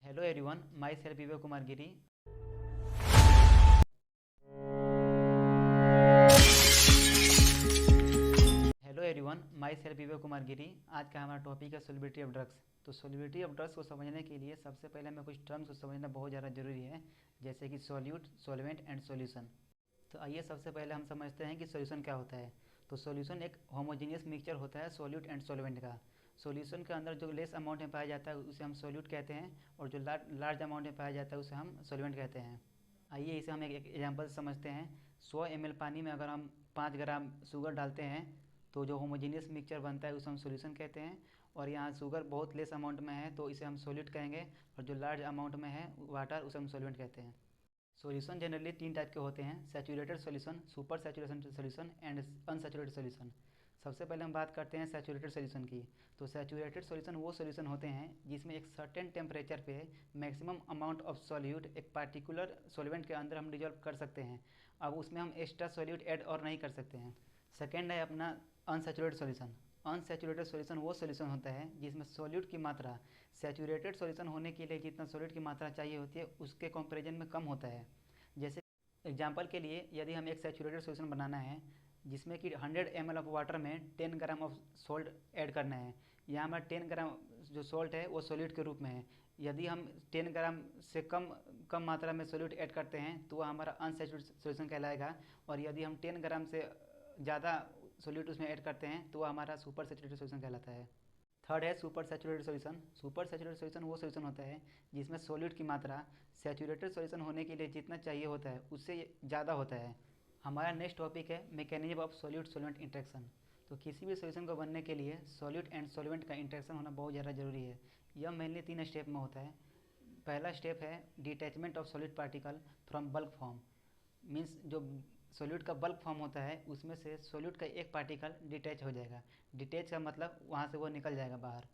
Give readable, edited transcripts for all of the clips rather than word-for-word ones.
Hello everyone, myself Vivek Kumar Giri. Hello everyone, myself Vivek Kumar Giri. आज का हमारा topic है सोलिबिलिटी ऑफ ड्रग्स। तो सोलिबिलिटी ऑफ ड्रग्स को समझने के लिए सबसे पहले हमें कुछ टर्म्स को समझना बहुत ज़्यादा ज़रूरी है, जैसे कि सॉल्यूट, सॉल्वेंट एंड सॉल्यूशन। तो आइए सबसे पहले हम समझते हैं कि सॉल्यूशन क्या होता है। तो सॉल्यूशन एक होमोजीनियस मिक्सचर होता है सॉल्यूट एंड सॉल्वेंट का। सॉल्यूशन के अंदर जो लेस अमाउंट में पाया जाता है उसे हम सॉल्यूट कहते हैं, और जो लार्ज अमाउंट में पाया जाता है उसे हम सॉल्वेंट कहते हैं। आइए इसे हम एक एग्जाम्पल से समझते हैं। 100 ml पानी में अगर हम 5 ग्राम शुगर डालते हैं तो जो होमोजीनियस मिक्सचर बनता है उसे हम सॉल्यूशन कहते हैं। और यहाँ शुगर बहुत लेस अमाउंट में है तो इसे हम सॉल्यूट कहेंगे, और जो लार्ज अमाउंट में है वाटर उसे हम सॉल्वेंट कहते हैं। सॉल्यूशन जनरली 3 टाइप के होते हैं: saturated solution, super saturation solution and unsaturated solution. सबसे पहले हम बात करते हैं सैचुरेटेड सॉल्यूशन की। तो सैचुरेटेड सॉल्यूशन वो सॉल्यूशन होते हैं जिसमें एक सर्टेन टेम्परेचर पे मैक्सिमम अमाउंट ऑफ सॉल्यूट एक पार्टिकुलर सॉल्वेंट के अंदर हम डिजॉल्व कर सकते हैं। अब उसमें हम एक्स्ट्रा सॉल्यूट ऐड और नहीं कर सकते हैं। सेकेंड है अपना अनसैचुरेटेड सॉल्यूशन। अनसैचुरेटेड सॉल्यूशन वो सॉल्यूशन होता है जिसमें सॉल्यूट की मात्रा सैचुरेटेड सॉल्यूशन होने के लिए जितना सॉल्यूट की मात्रा चाहिए होती है उसके कंपैरिजन में कम होता है। जैसे एग्जांपल के लिए यदि हम एक सैचुरेटेड सॉल्यूशन बनाना है जिसमें कि 100 ml ऑफ वाटर में 10 ग्राम ऑफ सॉल्ट ऐड करना है, यहाँ हमारा 10 ग्राम जो सॉल्ट है वो सॉल्यूट के रूप में है। यदि हम 10 ग्राम से कम कम मात्रा में सॉल्यूट ऐड करते हैं तो वह हमारा अनसैचुरेटेड सॉल्यूशन कहलाएगा, और यदि हम 10 ग्राम से ज़्यादा सॉल्यूट उसमें ऐड करते हैं तो वह हमारा सुपर सैचुरेटेड सॉल्यूशन कहलाता है। थर्ड है super saturated solution. Super saturated solution वो सॉल्यूशन होता है जिसमें सॉल्यूट की मात्रा सैचुरेटेड सॉल्यूशन होने के लिए जितना चाहिए होता है उससे ज़्यादा होता है। हमारा नेक्स्ट टॉपिक है mechanism of solute solvent interaction. तो किसी भी सॉल्यूशन को बनने के लिए सॉल्यूट एंड सॉल्वेंट का इंटरेक्शन होना बहुत ज़्यादा ज़रूरी है। यह मेनली 3 स्टेप में होता है। पहला स्टेप है detachment of solid particle from bulk form. Means जो सॉल्यूट का बल्क फॉर्म होता है उसमें से सॉल्यूट का एक पार्टिकल डिटैच हो जाएगा। डिटैच का मतलब वहाँ से वो निकल जाएगा बाहर।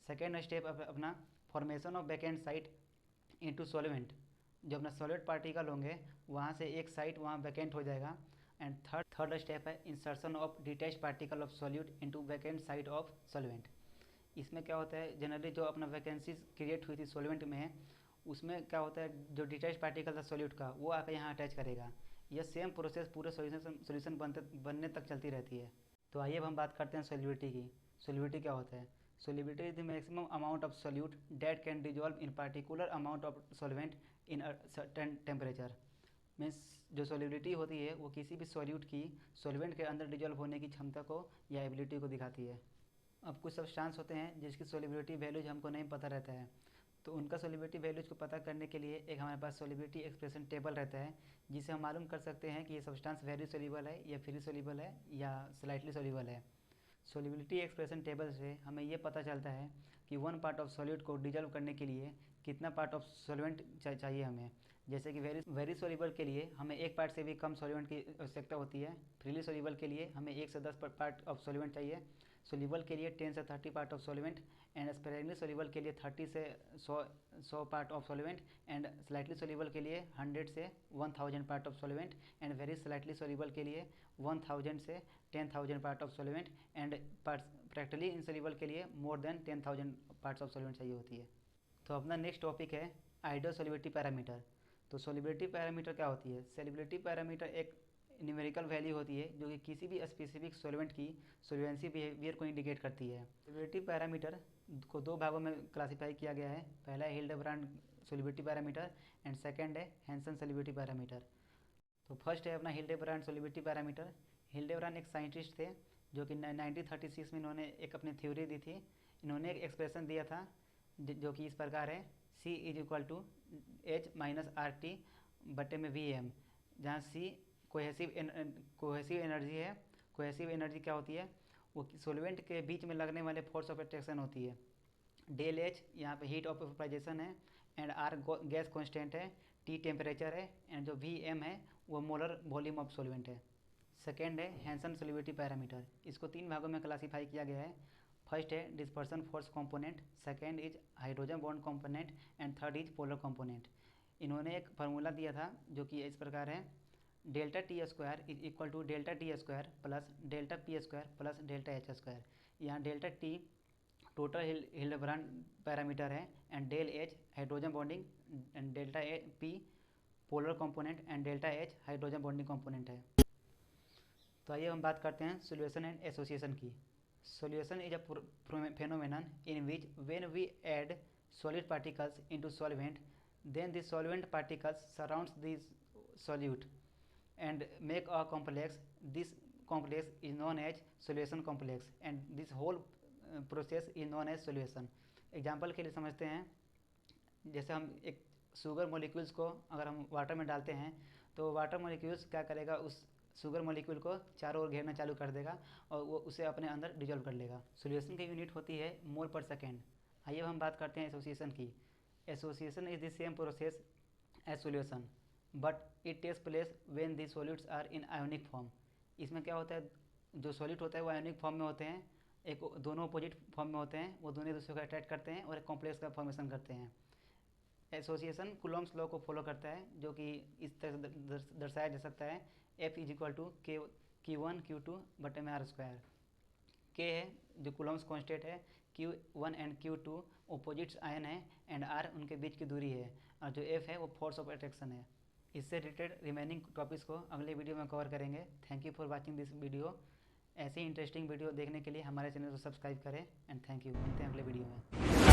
सेकेंड स्टेप अपना formation of back and site into solvent. जो अपना सॉलिड पार्टिकल होंगे वहाँ से एक साइड वहाँ वैकेंट हो जाएगा। एंड थर्ड स्टेप है insertion of detach particle of solute into vacant side of solvent. इसमें क्या होता है, जनरली जो अपना वैकेंसीज क्रिएट हुई थी सॉल्वेंट में उसमें क्या होता है, जो डिटैच पार्टिकल था सॉल्यूट का वो आकर यहाँ अटैच करेगा। यह सेम प्रोसेस पूरे सॉल्यूशन बनने तक चलती रहती है। तो आइए अब हम बात करते हैं सोलिबिलिटी की। सोलिबिलिटी क्या होता है? Solubility is the maximum amount of solute that can dissolve in particular amount of solvent in a certain temperature. Means जो सोलिबिलिटी होती है वो किसी भी सॉल्यूट की सॉल्वेंट के अंदर डिजॉल्व होने की क्षमता को या एबिलिटी को दिखाती है। अब कुछ सब्सटेंस होते हैं जिसकी सोलिबिलिटी वैल्यूज हमको नहीं पता रहता है, तो उनका सोलिबिलिटी वैल्यूज को पता करने के लिए एक हमारे पास सोलिबिलिटी एक्सप्रेशन टेबल रहता है, जिसे हम मालूम कर सकते हैं कि ये सब्सटेंस वेरी सोल्यूबल है या फ्री सोल्यूबल है या स्लाइटली सोल्यूबल है। सोलिबिलिटी एक्सप्रेशन टेबल से हमें ये पता चलता है कि 1 पार्ट ऑफ सॉल्यूट को डिजॉल्व करने के लिए कितना पार्ट ऑफ सॉल्वेंट चाहिए हमें। जैसे कि वेरी सोल्यूबल के लिए हमें 1 पार्ट से भी कम सॉल्वेंट की आवश्यकता होती है। फ्रीली सोल्यूबल के लिए हमें 1 से 10 पार्ट ऑफ सॉल्वेंट चाहिए। सोल्यूबल के लिए 10 से 30 part of solvent, and sparingly soluble के लिए 30 से 100 part of solvent, and slightly soluble के लिए 100 से 1000 part of solvent, and very slightly soluble के लिए 1000 से 10,000 part of solvent, and practically insoluble के लिए more than 10,000 parts of solvent चाहिए होती है। तो अपना नेक्स्ट टॉपिक है आइडियल सोलिबिलिटी पैरामीटर। तो सोलिबिलिटी पैरामीटर क्या होती है? सोलिबिलिटी पैरामीटर एक न्यूमेरिकल वैल्यू होती है जो कि किसी भी स्पेसिफिक सॉल्वेंट की सोल्वेंसी बिहेवियर को इंडिकेट करती है। सोलिबिलिटी पैरामीटर को 2 भागों में क्लासीफाई किया गया है। पहला है हिल्डेब्रांड सोलिबिलिटी पैरामीटर, एंड सेकेंड है हैंसन सोलिबिलिटी पैरामीटर। तो फर्स्ट है अपना हिल्डेब्रांड सोलिबिलिटी पैरामीटर। हिल्डेब्रांड एक साइंटिस्ट थे जो कि 1936 में इन्होंने एक अपनी थ्योरी दी थी। इन्होंने एक एक्सप्रेशन दिया था जो कि इस प्रकार है: C is equal to H minus R T बटे में वी एम, जहाँ C कोहेसिव एनर्जी है। कोहेसिव एनर्जी क्या होती है? वो सॉल्वेंट के बीच में लगने वाले फोर्स ऑफ अट्रैक्शन होती है। डेल एच यहाँ पे हीट ऑफ वेपोराइजेशन है, एंड आर गैस कांस्टेंट है, टी टेम्परेचर है, एंड जो वी एम है वो मोलर वॉल्यूम ऑफ सॉल्वेंट है। सेकेंड है हैंसन सोलिबिलिटी पैरामीटर। इसको 3 भागों में क्लासीफाई किया गया है। फर्स्ट है dispersion force component, second is hydrogen bond component, and third is polar component. इन्होंने एक फार्मूला दिया था जो कि इस प्रकार है: delta T square is equal to delta T square plus delta P square plus delta H square. यहाँ delta T total Hildebrand parameter है, and del H hydrogen bonding, and delta P polar component, and delta H hydrogen bonding component है। तो आइए हम बात करते हैं solution and association की। Solution is a phenomenon in which when we add solid particles into solvent, then the solvent particles surrounds the solute and make a complex. This complex is known as solution complex, and this whole process is known as solution. Example के लिए समझते हैं, जैसे हम एक sugar molecules को अगर हम वाटर में डालते हैं तो वाटर मॉलिक्यूल्स क्या करेगा, उस शुगर मॉलिक्यूल को चारों ओर घेरना चालू कर देगा और वो उसे अपने अंदर डिजोल्व कर लेगा। सॉल्यूशन की यूनिट होती है मोल पर सेकेंड। आइए हम बात करते हैं एसोसिएशन की। Association is the same process as solution but it takes place when the solutes are in ionic form. इसमें क्या होता है, जो सॉल्यूट होता है वो आयोनिक फॉर्म में होते हैं, एक दोनों अपोजिट फॉर्म में होते हैं, वो दोनों दूसरे को अट्रैक्ट करते हैं और एक कॉम्प्लेक्स का फॉर्मेशन करते हैं। एसोसिएशन कुलॉम्स लॉ को फॉलो करता है, जो कि इस तरह से दर्शाया जा सकता है, F is equal to Q1 Q2 बटे में R स्क्वायर। K है जो कुलॉम्स कॉन्स्टेंट है, Q1 and Q2 opposites ion है, एंड R उनके बीच की दूरी है, और जो F है वो फोर्स ऑफ अट्रैक्शन है। इससे रिलेटेड रिमेनिंग टॉपिक्स को अगले वीडियो में कवर करेंगे। Thank you for watching this video. ऐसे इंटरेस्टिंग वीडियो देखने के लिए हमारे चैनल को सब्सक्राइब करें, एंड थैंक यू। मिलते हैं अगले वीडियो में।